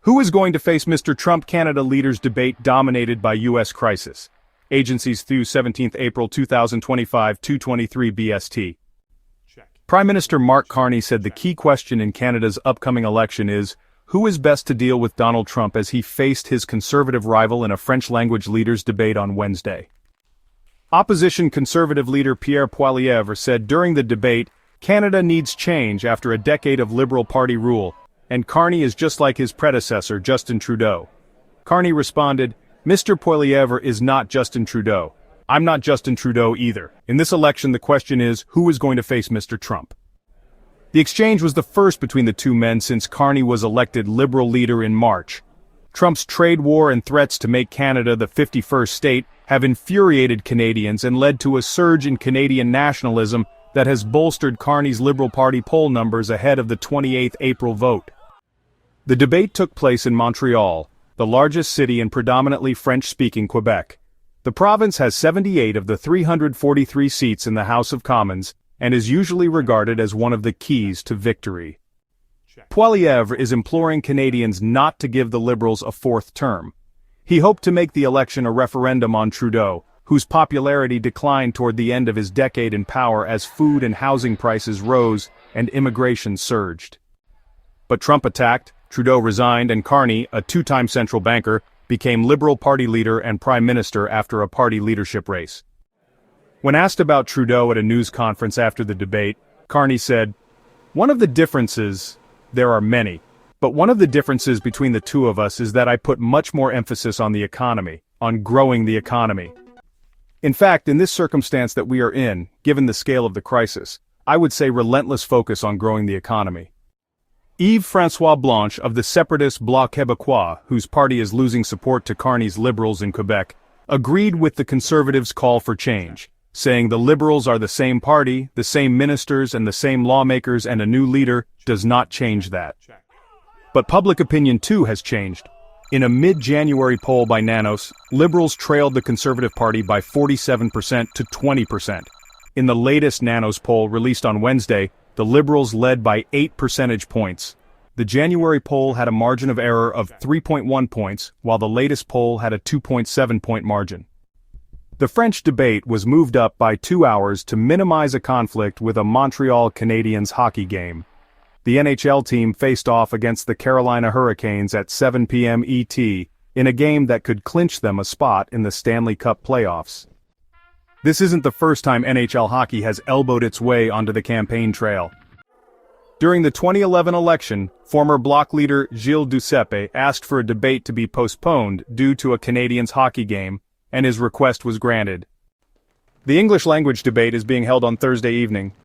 Who is going to face Mr. Trump? Canada leaders debate dominated by U.S. crisis. Agencies through 17 April 2025, 2:23 BST. Prime Minister Mark Carney said the key question in Canada's upcoming election is, who is best to deal with Donald Trump as he faced his conservative rival in a French-language leaders' debate on Wednesday. Opposition Conservative leader Pierre Poilievre said during the debate, Canada needs change after a decade of Liberal Party rule, and Carney is just like his predecessor, Justin Trudeau. Carney responded, Mr. Poilievre is not Justin Trudeau. I'm not Justin Trudeau either. In this election, the question is, who is going to face Mr. Trump? The exchange was the first between the two men since Carney was elected Liberal leader in March. Trump's trade war and threats to make Canada the 51st state have infuriated Canadians and led to a surge in Canadian nationalism that has bolstered Carney's Liberal Party poll numbers ahead of the 28th April vote. The debate took place in Montreal, the largest city in predominantly French-speaking Quebec. The province has 78 of the 343 seats in the House of Commons and is usually regarded as one of the keys to victory. Poilievre is imploring Canadians not to give the Liberals a fourth term. He hoped to make the election a referendum on Trudeau, whose popularity declined toward the end of his decade in power as food and housing prices rose and immigration surged. But Trump attacked, Trudeau resigned, and Carney, a two-time central banker, became Liberal Party leader and Prime Minister after a party leadership race. When asked about Trudeau at a news conference after the debate, Carney said, "One of the differences, there are many, but one of the differences between the two of us is that I put much more emphasis on the economy, on growing the economy. In fact, in this circumstance that we are in, given the scale of the crisis, I would say relentless focus on growing the economy." Yves-François Blanche of the separatist Bloc Québécois, whose party is losing support to Carney's Liberals in Quebec, agreed with the Conservatives' call for change, saying the Liberals are the same party, the same ministers and the same lawmakers, and a new leader does not change that. But public opinion too has changed. In a mid-January poll by Nanos, Liberals trailed the Conservative Party by 47% to 20%. In the latest Nanos poll released on Wednesday, the Liberals led by 8 percentage points. The January poll had a margin of error of 3.1 points, while the latest poll had a 2.7-point margin. The French debate was moved up by 2 hours to minimize a conflict with a Montreal Canadiens hockey game. The NHL team faced off against the Carolina Hurricanes at 7 p.m. ET, in a game that could clinch them a spot in the Stanley Cup playoffs. This isn't the first time NHL hockey has elbowed its way onto the campaign trail. During the 2011 election, former Bloc leader Gilles Duceppe asked for a debate to be postponed due to a Canadiens hockey game, and his request was granted. The English-language debate is being held on Thursday evening,